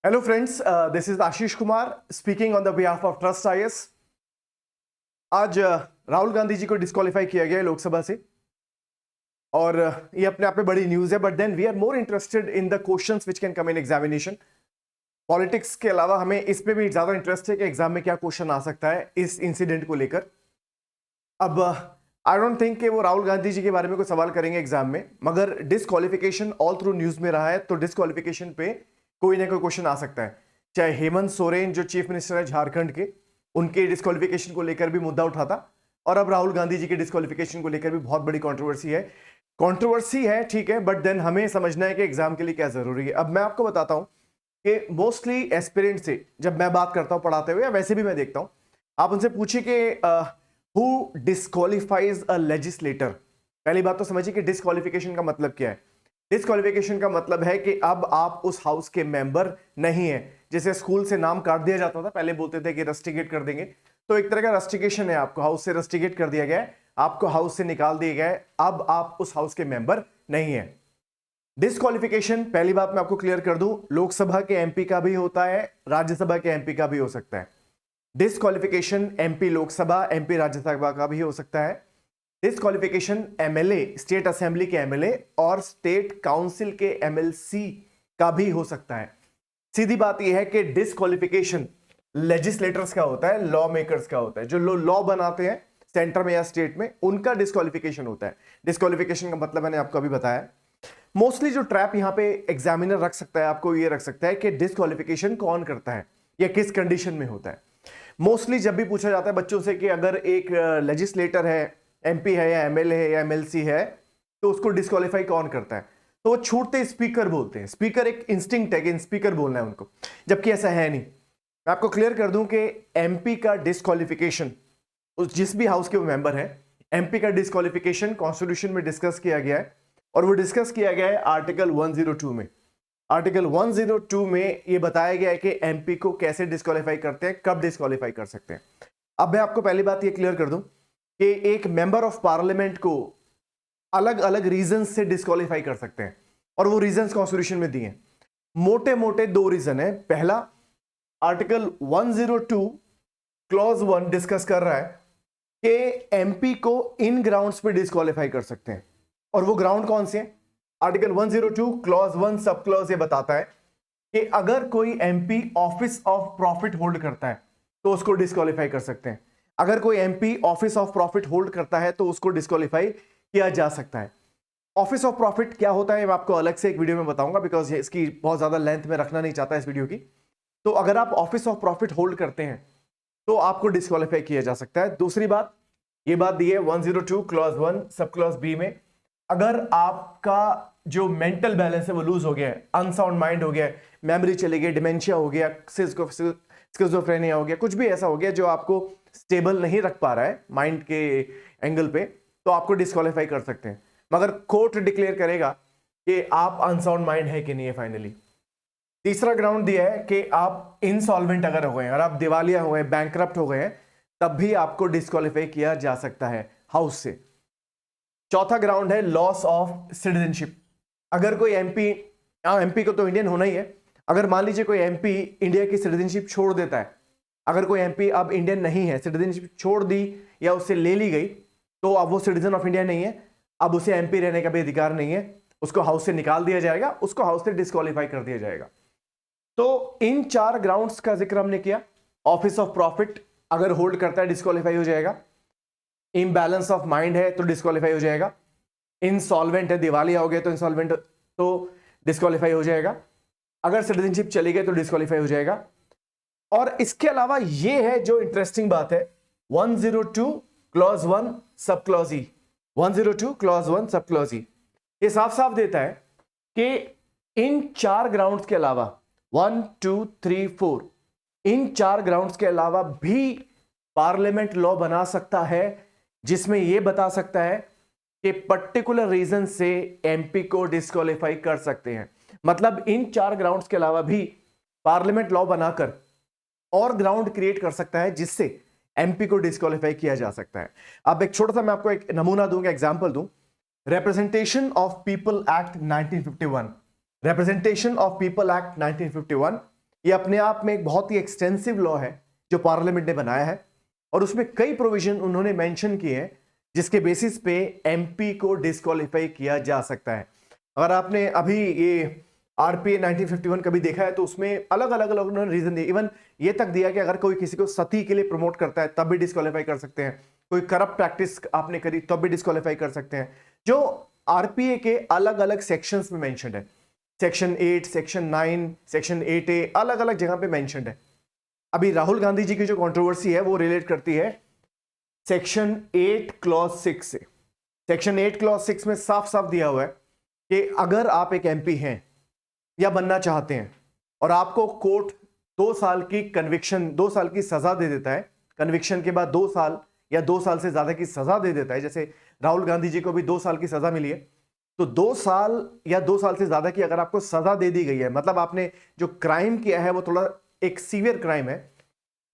Hello friends, this is Ashish Kumar speaking on the behalf of Trust IS. आज राहुल गांधी जी को disqualify किया गया है लोकसभा से और ये अपने आप में बड़ी न्यूज है, but then we are more interested in the questions which can come in examination. Politics के अलावा हमें इस पे भी ज्यादा इंटरेस्ट है कि एग्जाम में क्या क्वेश्चन आ सकता है इस इंसिडेंट को लेकर. अब आई डोंट थिंक कि वो राहुल गांधी जी के बारे में कोई सवाल करेंगे एग्जाम में, मगर डिस्क्वालिफिकेशन ऑल थ्रू न्यूज में रहा है, तो डिस्क्वालिफिकेशन पे कोई ना कोई क्वेश्चन आ सकता है. चाहे हेमंत सोरेन जो चीफ मिनिस्टर है झारखंड के, उनके डिस्क्वालिफिकेशन को लेकर भी मुद्दा उठा था, और अब राहुल गांधी जी के डिस्क्वालिफिकेशन को लेकर भी बहुत बड़ी कंट्रोवर्सी है. ठीक है, बट देन हमें समझना है कि एग्जाम के लिए क्या जरूरी है. अब मैं आपको बताता हूं कि मोस्टली एस्पिरेंट से जब मैं बात करता हूं पढ़ाते हुए, या वैसे भी मैं देखता हूं, आप उनसे पूछिए कि हु डिस्क्वालिफाइज अ लेजिस्लेटर. पहली बात तो समझिए कि डिस्क्वालिफिकेशन का मतलब क्या है. डिस्क्वालिफिकेशन का मतलब है कि अब आप उस हाउस के मेंबर नहीं है. जैसे स्कूल से नाम काट दिया जाता था, पहले बोलते थे कि रस्टिकेट कर देंगे, तो एक तरह का रस्टिकेशन है. आपको हाउस से रस्टिकेट कर दिया गया है, आपको हाउस से निकाल दिया गया है, अब आप उस हाउस के मेंबर नहीं है. डिस्क्वालिफिकेशन, पहली बात मैं आपको क्लियर कर दूं, लोकसभा के एमपी का भी होता है, राज्यसभा के एमपी का भी हो सकता है. Disqualification MP Lok Sabha, MP Rajya Sabha का भी हो सकता है. डिस्क्वालिफिकेशन एमएलए, स्टेट असेंबली के एमएलए और स्टेट काउंसिल के एमएलसी का भी हो सकता है. सीधी बात यह है कि डिस्क्वालिफिकेशन लेजिस्लेटर्स का होता है, लॉ मेकर्स का होता है. जो लॉ बनाते हैं सेंटर में या स्टेट में, उनका डिस्क्वालिफिकेशन होता है. डिस्क्वालिफिकेशन का मतलब मैंने आपको अभी बताया. मोस्टली जो ट्रैप यहां पे एग्जामिनर रख सकता है, आपको ये रख सकता है कि डिस्क्वालिफिकेशन कौन करता है या किस कंडीशन में होता है. मोस्टली जब भी पूछा जाता है बच्चों से कि अगर एक लेजिस्लेटर है, एमपी है या एमएलए है या एमएलसी है, तो उसको डिस्क्वालीफाई कौन करता है, तो वो छूटते स्पीकर बोलते हैं. स्पीकर एक इंस्टिंक्ट है कि स्पीकर बोलना है उनको, जबकि ऐसा है नहीं. मैं आपको क्लियर कर दूं कि एमपी का डिस्क्वालिफिकेशन, जिस भी हाउस के वो मेंबर है, एमपी का डिस्क्वालिफिकेशन कॉन्स्टिट्यूशन में डिस्कस किया गया है, और वो डिस्कस किया गया है आर्टिकल 102 में. आर्टिकल 102 में ये बताया गया है कि एमपी को कैसे डिस्क्वालीफाई करते हैं, कब डिस्क्वालीफाई कर सकते हैं. अब मैं आपको पहली बात ये क्लियर कर दूं कि एक मेंबर ऑफ पार्लियामेंट को अलग अलग रीजंस से डिस्क्वालीफाई कर सकते हैं, और वो रीजंस कॉन्स्टिट्यूशन में दिए हैं. मोटे मोटे दो रीजन है. पहला, आर्टिकल 102 क्लॉज 1 डिस्कस कर रहा है कि एमपी को इन ग्राउंड्स पे डिस्क्वालीफाई कर सकते हैं, और वो ग्राउंड कौन से हैं. आर्टिकल 102 क्लॉज 1 सब क्लॉज ये बताता है कि अगर कोई MP office of profit hold करता है तो उसको डिस्क्वालीफाई कर सकते हैं. अगर कोई MP office of profit hold करता है तो उसको डिस्क्वालीफाई किया जा सकता है. ऑफिस ऑफ प्रॉफिट क्या होता है मैं आपको अलग से एक वीडियो में बताऊंगा, बिकॉज इसकी बहुत ज्यादा लेंथ में रखना नहीं चाहता इस वीडियो की. तो अगर आप ऑफिस ऑफ प्रॉफिट होल्ड करते हैं तो आपको डिस्क्वालीफाई किया जा सकता है. दूसरी बात, ये बात दी है 102 क्लॉज 1 सब क्लॉज बी में, अगर आपका जो मेंटल बैलेंस है वो लूज हो गया है, अनसाउंड माइंड हो गया है, मेमोरी चली गई, डिमेंशिया हो गया, स्किज़ोफ्रेनिया हो गया, कुछ भी ऐसा हो गया जो आपको स्टेबल नहीं रख पा रहा है माइंड के एंगल पे, तो आपको डिस्क्वालीफाई कर सकते हैं. मगर कोर्ट डिक्लेयर करेगा कि आप अनसाउंड माइंड है कि नहीं है फाइनली. तीसरा ग्राउंड दिया है कि आप इनसॉल्वेंट अगर हो गए, और आप दिवालिया हो गए, बैंकरप्ट हो गए, तब भी आपको डिस्क्वालीफाई किया जा सकता है हाउस से. चौथा ग्राउंड है लॉस ऑफ सिटीजनशिप. अगर कोई एमपी को तो इंडियन होना ही है, अगर मान लीजिए कोई एमपी इंडिया की सिटीजनशिप छोड़ देता है, अगर कोई एमपी अब इंडियन नहीं है, सिटीजनशिप छोड़ दी या उससे ले ली गई, तो अब वो सिटीजन ऑफ इंडिया नहीं है, अब उसे एमपी रहने का भी अधिकार नहीं है, उसको हाउस से निकाल दिया जाएगा, उसको हाउस से डिस्क्वालीफाई कर दिया जाएगा. तो इन चार ग्राउंड्स का जिक्र हमने किया. ऑफिस ऑफ प्रॉफिट अगर होल्ड करता है डिस्क्वालीफाई हो जाएगा. इम्बैलेंस ऑफ माइंड है तो डिस्क्वालीफाई हो जाएगा. इनसॉल्वेंट है, दिवालिया हो गया तो इंसॉल्वेंट तो डिस्क्वालीफाई हो जाएगा. अगर सिटीजनशिप चली गई तो डिस्क्वालीफाई हो जाएगा. और इसके अलावा ये है जो इंटरेस्टिंग बात है, 102 क्लॉज 1 सब क्लॉज ई. 102 क्लॉज 1 सब क्लॉज ई ये साफ साफ देता है कि इन चार ग्राउंड्स के अलावा 1 2 3 4 इन चार ग्राउंड्स के अलावा भी पार्लियामेंट लॉ बना सकता है जिसमें यह बता सकता है कि पर्टिकुलर रीजन से एमपी को डिस्क्वालीफाई कर सकते हैं. मतलब इन चार ग्राउंड्स के अलावा भी पार्लियामेंट लॉ बनाकर और ग्राउंड क्रिएट कर सकता है जिससे एमपी को डिस्क्वालीफाई किया जा सकता है. अब एक छोटा सा मैं आपको एक नमूना दूंगा, एग्जांपल दूं. Representation of people act 1951. Representation of people act 1951 ये अपने आप में एक बहुत ही एक्सटेंसिव लॉ है जो पार्लियामेंट ने बनाया है, और उसमें कई प्रोविजन उन्होंने मेंशन किए हैं जिसके बेसिस पे एमपी को डिस्क्वालीफाई किया जा सकता है। अगर आपने अभी ये आरपीए 1951 कभी देखा है तो उसमें अलग अलग उन्होंने रीजन दिए, इवन ये तक दिया कि अगर कोई किसी को सती के लिए प्रमोट करता है तब भी डिस्क्वालीफाई कर सकते हैं, कोई करप्ट प्रैक्टिस आपने करी तब भी डिस्क्वालीफाई कर सकते हैं, जो आरपीए के अलग अलग सेक्शंस में मेंशन्ड है। सेक्शन 8, सेक्शन 9, सेक्शन 8A अलग अलग जगह पे मेंशन्ड है। अभी राहुल गांधी जी की जो कंट्रोवर्सी है वो रिलेट करती है सेक्शन 8 क्लॉज 6 से। सेक्शन 8 क्लॉज 6 में साफ साफ दिया हुआ है कि अगर आप एक एमपी हैं या बनना चाहते हैं और आपको कोर्ट 2 साल की कन्विक्शन, 2 साल की सजा दे देता है, कन्विक्शन के बाद 2 साल या 2 साल से ज्यादा की सजा दे देता है, जैसे राहुल गांधी जी को भी 2 साल की सजा मिली है, तो 2 साल या 2 साल से ज्यादा की अगर आपको सजा दे दी गई है, मतलब आपने जो क्राइम किया है वो थोड़ा एक सीवियर क्राइम है,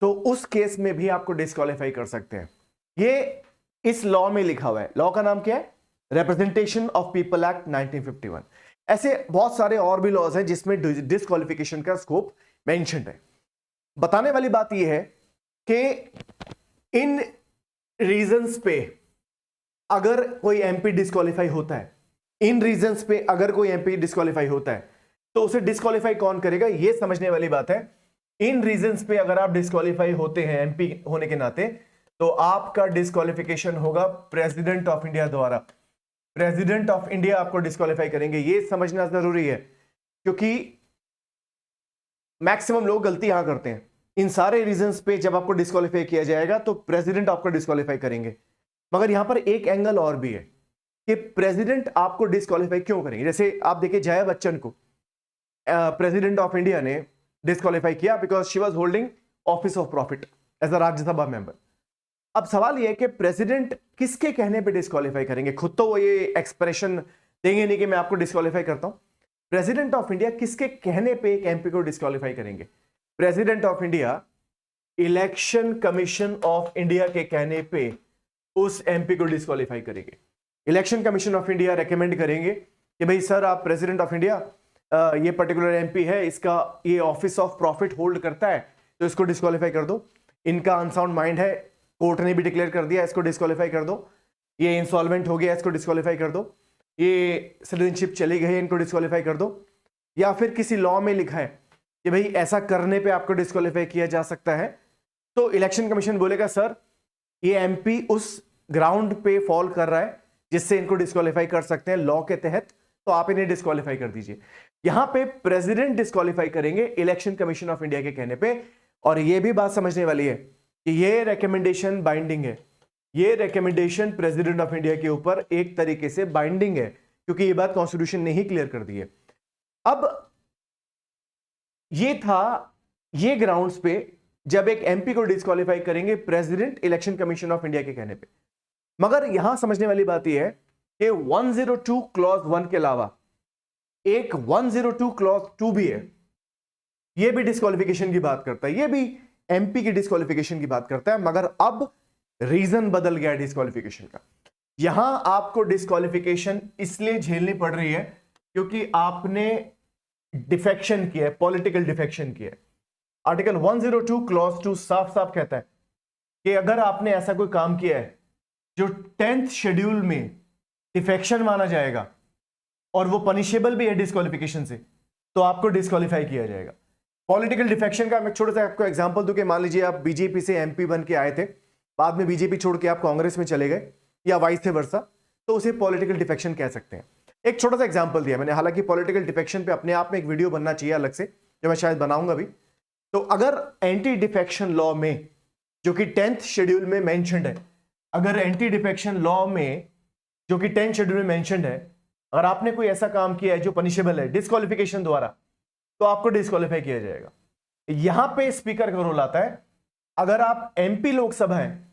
तो उस केस में भी आपको डिस्क्वालीफाई कर सकते हैं। ये इस लॉ में लिखा हुआ है। लॉ का नाम क्या है? Representation of people act 1951। ऐसे बहुत सारे और भी लॉज हैं जिसमें डिस्क्वालिफिकेशन का स्कोप मेंशन्ड है। बताने वाली बात यह है कि इन रीजंस पे अगर कोई एमपी डिस्क्वालीफाई होता है, इन रीजंस पे अगर कोई एमपी डिस्क्वालीफाई होता है तो उसे डिस्क्वालीफाई कौन करेगा, यह समझने वाली बात है। इन रीजंस पे अगर आप डिस्क्वालीफाई होते हैं एमपी होने के नाते, तो आपका डिस्क्वालिफिकेशन होगा प्रेसिडेंट ऑफ इंडिया द्वारा। प्रेसिडेंट ऑफ इंडिया आपको डिस्क्वालीफाई करेंगे, यह समझना जरूरी है, क्योंकि मैक्सिमम लोग गलती यहां करते हैं। इन सारे रीजंस पे जब आपको डिस्क्वालीफाई किया जाएगा तो प्रेसिडेंट आपको डिस्क्वालीफाई करेंगे। मगर यहां पर एक एंगल और भी है कि प्रेसिडेंट आपको डिस्क्वालीफाई क्यों करेंगे। जैसे आप देखिए जया बच्चन को प्रेसिडेंट ऑफ इंडिया ने डिस्क्वालीफाई किया because she was holding office of profit as a Rajya Sabha member. अब सवाल यह है कि प्रेसिडेंट किसके कहने पे डिस्क्वालीफाई करेंगे? खुद तो वो ये एक्सप्रेशन देंगे नहीं कि मैं आपको डिस्क्वालीफाई करता हूं। प्रेसिडेंट ऑफ इंडिया किसके कहने पे एक एमपी को डिस्क्वालीफाई करेंगे? President of India election commission of India के कहने पे उस एमपी को डिस्क्वालीफाई करेंगे। Election commission of India recommend करेंगे कि भाई सर, आप प्रेसिडेंट ऑफ इंडिया ये पर्टिकुलर एमपी है, इसका ये ऑफिस ऑफ प्रॉफिट होल्ड करता है, तो इसको डिस्क्वालीफाई कर दो। इनका अनसाउंड माइंड है, कोर्ट ने भी डिक्लेयर कर दिया, इसको डिस्क्वालीफाई कर दो। ये इंसॉल्वेंट हो गया, इसको डिस्क्वालीफाई कर दो। ये सिटीजनशिप चली गई है, इनको डिस्क्वालीफाई कर दो। या फिर किसी लॉ में लिखा है कि भाई ऐसा करने पे आपको डिस्क्वालीफाई किया जा सकता है, तो इलेक्शन कमीशन बोलेगा सर ये एमपी उस ग्राउंड पे फॉल कर रहा है जिससे इनको डिस्क्वालीफाई कर सकते हैं लॉ के तहत, तो आप इन्हें डिस्क्वालीफाई कर दीजिए। यहां पे प्रेसिडेंट डिस्क्वालीफाई करेंगे इलेक्शन कमीशन ऑफ इंडिया के कहने पे। और यह भी बात समझने वाली है कि ये रिकमेंडेशन बाइंडिंग है, ये रिकमेंडेशन प्रेसिडेंट ऑफ इंडिया के ऊपर एक तरीके से बाइंडिंग है, क्योंकि ये बात कॉन्स्टिट्यूशन ने ही क्लियर कर दी है। अब ये था ये ग्राउंड्स पे जब एक एमपी को डिस्क्वालीफाई करेंगे president election commission of India के कहने पे। मगर यहां समझने वाली बात यह है कि 102 क्लॉज 1 के अलावा एक 102 क्लॉज 2 भी है, यह भी डिस्क्वालिफिकेशन की बात करता है, यह भी एमपी की डिस्क्वालिफिकेशन की बात करता है। मगर अब रीजन बदल गया डिस्क्वालिफिकेशन का। यहां आपको डिस्क्वालिफिकेशन इसलिए झेलनी पड़ रही है क्योंकि आपने डिफेक्शन किया है, पॉलिटिकल डिफेक्शन किया है। आर्टिकल 102 क्लॉज 2 साफ साफ कहता है कि अगर आपने ऐसा कोई काम किया है जो 10th शेड्यूल में डिफेक्शन माना जाएगा और वो पनिशेबल भी है डिस्क्वालिफिकेशन से, तो आपको डिस्क्वालीफाई किया जाएगा। पॉलिटिकल डिफेक्शन का मैं छोटा सा आपको एग्जांपल दूं कि मान लीजिए आप बीजेपी से एमपी बन के आए थे, बाद में बीजेपी छोड़ के आप कांग्रेस में चले गए या वाइस वर्सा, तो उसे पॉलिटिकल डिफेक्शन कह सकते हैं। एक छोटा सा एग्जांपल दिया मैंने, हालांकि पॉलिटिकल डिफेक्शन पे अपने आप में एक वीडियो बनना चाहिए अलग से, जो मैं शायद बनाऊंगा भी। तो अगर एंटी डिफेक्शन लॉ में, जो कि 10th शेड्यूल में मेंशन्ड है, अगर एंटी डिफेक्शन लॉ में जो कि 10th शेड्यूल में मेंशन्ड है, अगर आपने कोई ऐसा काम किया है जो पनिशेबल है डिस्क्वालिफिकेशन द्वारा, तो आपको डिस्क्वालीफाई किया जाएगा। यहां पे स्पीकर का रोल आता है। अगर आप एमपी लोकसभा हैं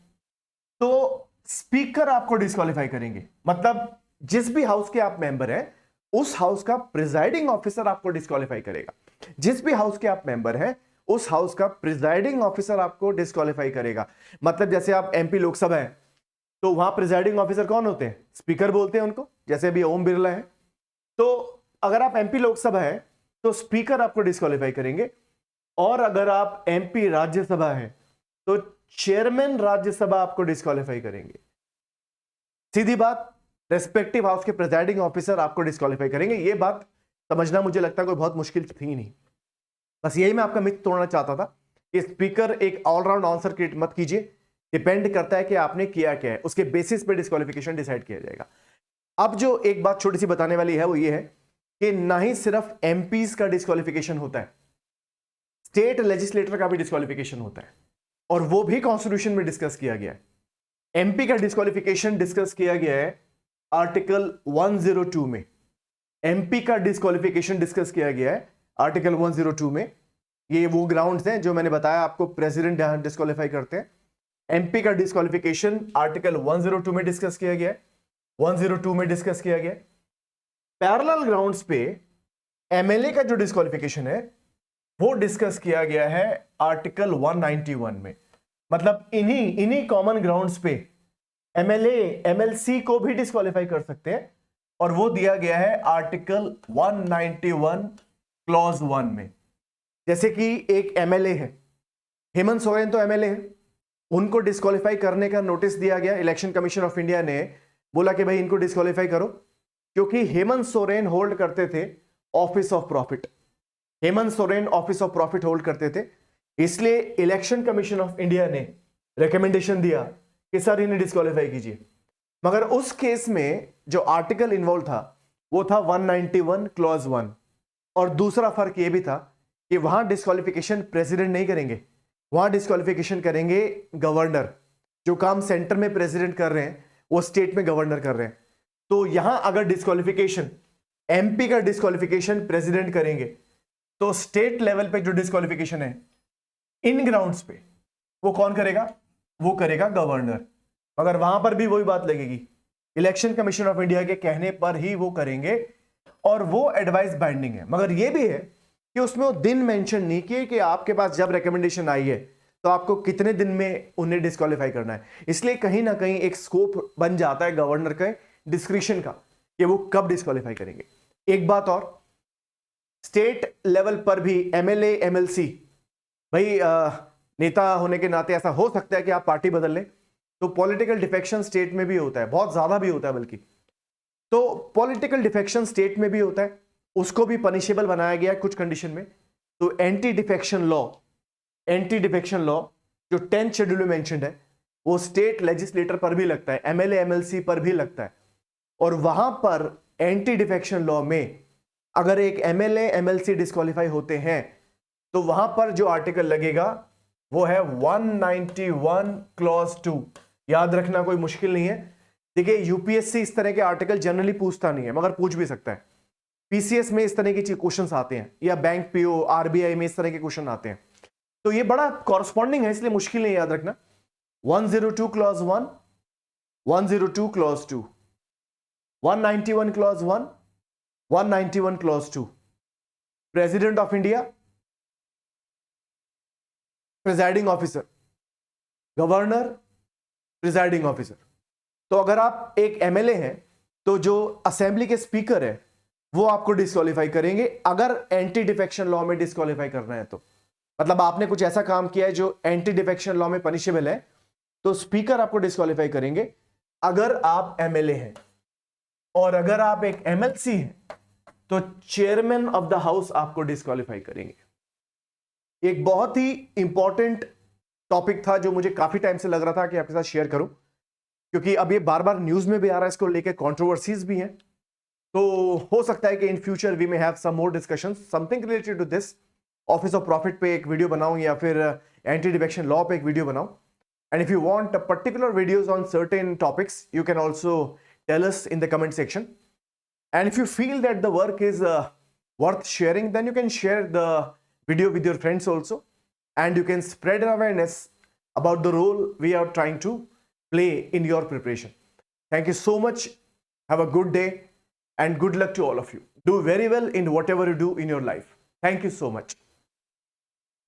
तो स्पीकर आपको डिस्क्वालीफाई करेंगे, मतलब जिस भी हाउस के आप मेंबर हैं उस हाउस का प्रिजाइडिंग ऑफिसर आपको डिस्क्वालीफाई करेगा। जिस भी हाउस के आप मेंबर हैं उस हाउस का प्रिजाइडिंग ऑफिसर आपको डिस्क्वालीफाई करेगा। मतलब जैसे आप एमपी लोकसभा है तो वहां प्रिजाइडिंग ऑफिसर कौन होते हैं? स्पीकर बोलते हैं उनको, जैसे अभी ओम बिरला है। तो अगर आप एमपी लोकसभा है तो स्पीकर आपको डिस्क्वालीफाई करेंगे। और अगर आप एमपी राज्यसभा हैं तो चेयरमैन राज्यसभा आपको डिस्क्वालीफाई करेंगे। सीधी बात, रेस्पेक्टिव हाउस के प्रेजाइडिंग ऑफिसर आपको डिस्क्वालीफाई करेंगे। ये बात समझना मुझे लगता है कोई बहुत मुश्किल थी नहीं। बस यही मैं आपका मिथ तोड़ना चाहता था कि स्पीकर एक ऑलराउंड आंसर क्रिएट मत कीजिए। डिपेंड करता है कि आपने किया क्या है, उसके बेसिस पे डिस्क्वालिफिकेशन डिसाइड किया जाएगा। अब जो एक बात छोटी सी बताने वाली है वो ये है कि ना ही सिर्फ एमपीज का डिस्क्वालिफिकेशन होता है, स्टेट लेजिस्लेटर का भी डिस्क्वालिफिकेशन होता है, और वो भी कॉन्स्टिट्यूशन में डिस्कस किया गया है। एमपी का डिस्क्वालिफिकेशन डिस्कस किया गया है आर्टिकल 102 में। एमपी का डिस्क्वालिफिकेशन डिस्कस किया गया है आर्टिकल 102 में। ये वो ग्राउंड्स हैं जो मैंने बताया आपको, प्रेसिडेंट यहां डिस्क्वालीफाई करते हैं। एमपी का डिस्क्वालिफिकेशन आर्टिकल 102 में डिस्कस किया गया है, 102 में डिस्कस किया गया है। पैरेलल ग्राउंड्स पे एमएलए का जो डिस्क्वालिफिकेशन है वो डिस्कस किया गया है आर्टिकल 191 में। मतलब इन्हीं कॉमन ग्राउंड्स पे एमएलए एमएलसी को भी डिस्क्वालीफाई कर सकते हैं, और वो दिया गया है आर्टिकल 191 क्लॉज 1 में। जैसे कि एक एमएलए है, हेमंत सोरेन तो एमएलए है, उनको डिस्क्वालीफाई करने का नोटिस दिया गया। इलेक्शन कमीशन ऑफ इंडिया ने बोला कि भाई इनको डिस्क्वालीफाई करो, क्योंकि हेमंत सोरेन होल्ड करते थे office of profit. Hemant Soren office of profit hold करते थे, इसलिए इलेक्शन कमीशन ऑफ इंडिया ने रिकमेंडेशन दिया कि सर इन्हें डिस्क्वालीफाई कीजिए। मगर उस केस में जो आर्टिकल इन्वॉल्व था वो था 191 क्लॉज 1। और दूसरा फर्क यह भी था कि वहां डिस्क्वालिफिकेशन प्रेसिडेंट नहीं करेंगे, वहां डिस्क्वालिफिकेशन करेंगे गवर्नर। जो काम सेंटर में प्रेसिडेंट कर रहे हैं वो स्टेट में गवर्नर कर रहे हैं। तो यहां अगर डिस्क्वालिफिकेशन एमपी का डिस्क्वालिफिकेशन प्रेसिडेंट करेंगे तो स्टेट लेवल पे जो डिस्क्वालिफिकेशन है इन ग्राउंड्स पे वो कौन करेगा? वो करेगा गवर्नर। मगर वहां पर भी वही बात लगेगी, इलेक्शन कमीशन ऑफ इंडिया के कहने पर ही वो करेंगे, और वो एडवाइस बाइंडिंग है। मगर ये भी है कि उसमें वो दिन मेंशन नहीं किए कि आपके पास जब रिकमेंडेशन आई है तो आपको कितने दिन में उन्हें डिस्क्वालीफाई करना है। इसलिए कहीं ना कहीं एक स्कोप बन जाता है गवर्नर के डिस्क्रिप्शन का कि वो कब डिस्क्वालीफाई करेंगे। एक बात और, स्टेट लेवल पर भी एमएलए एमएलसी, भाई नेता होने के नाते ऐसा हो सकता है कि आप पार्टी बदल लें, तो पॉलिटिकल डिफेक्शन स्टेट में भी होता है, बहुत ज्यादा भी होता है बल्कि। तो पॉलिटिकल डिफेक्शन स्टेट में भी होता है, उसको भी पनिशेबल बनाया गया है कुछ कंडीशन में। तो एंटी डिफेक्शन लॉ जो 10th शेड्यूल में मेंशन्ड है वो स्टेट लेजिस्लेटर पर भी लगता है, एमएलए एमएलसी पर भी लगता है। और वहां पर एंटी डिफेक्शन लॉ में अगर एक एमएलए एमएलसी डिस्क्वालीफाई होते हैं तो वहां पर जो आर्टिकल लगेगा वो है 191 क्लॉज 2। याद रखना कोई मुश्किल नहीं है। देखिए यूपीएससी इस तरह के आर्टिकल जनरली पूछता नहीं है, मगर पूछ भी सकता है। पीसीएस में इस तरह की क्वेश्चंस आते हैं, या बैंक पीओ आरबीआई में इस तरह के क्वेश्चन आते हैं। तो ये बड़ा कॉरस्पॉन्डिंग है, इसलिए मुश्किल नहीं, याद रखना। 102 clause 1, 102 clause 2, 191 clause 1, 191 clause 2। President of India, presiding officer, governor, presiding officer. तो अगर आप एक एमएलए हैं तो जो असेंबली के स्पीकर है वो आपको डिस्क्वालीफाई करेंगे अगर एंटी डिफेक्शन लॉ में डिस्क्वालीफाई करना है तो। मतलब आपने कुछ ऐसा काम किया है जो एंटी डिफेक्शन लॉ में पनिशेबल है, तो स्पीकर आपको डिस्क्वालीफाई करेंगे अगर आप एमएलए हैं। और अगर आप एक एमएलसी हैं तो चेयरमैन ऑफ द हाउस आपको डिस्क्वालीफाई करेंगे। एक बहुत ही इंपॉर्टेंट टॉपिक था जो मुझे काफी टाइम से लग रहा था कि आपके साथ शेयर करूं, क्योंकि अब ये बार बार न्यूज में भी आ रहा है, इसको लेके कंट्रोवर्सीज भी हैं। तो हो सकता है कि in future we may have some more discussion something related to this. Office of profit पे एक वीडियो बनाऊं या फिर एंटी डिफेक्शन लॉ पे एक वीडियो बनाऊं। And if you want particular videos on certain topics you can also tell us in the comment section. And if you feel that the work is worth sharing then you can share the video with your friends also, and you can spread an awareness about the role we are trying to play in your preparation. Thank you so much. Have a good day and good luck to all of you. Do very well in whatever you do in your life. Thank you so much.